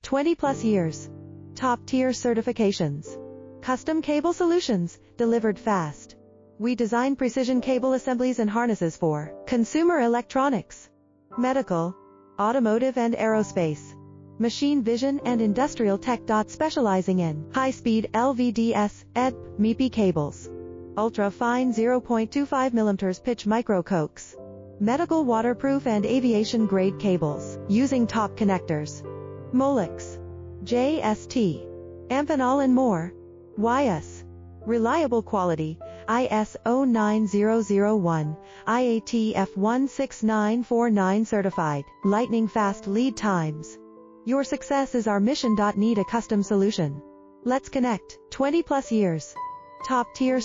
20 plus years. Top-tier certifications. Custom cable solutions, delivered fast. We design precision cable assemblies and harnesses for consumer electronics, medical, automotive and aerospace, machine vision and industrial tech. Specializing in high-speed LVDS, MIPI cables, ultra-fine 0.25 mm pitch micro-coax, medical waterproof and aviation-grade cables, using top connectors, Molex, JST, Amphenol and more. YS. Reliable quality, ISO 9001, IATF 16949 certified, lightning fast lead times. Your success is our mission. Need a custom solution? Let's connect. 20 plus years. Top tier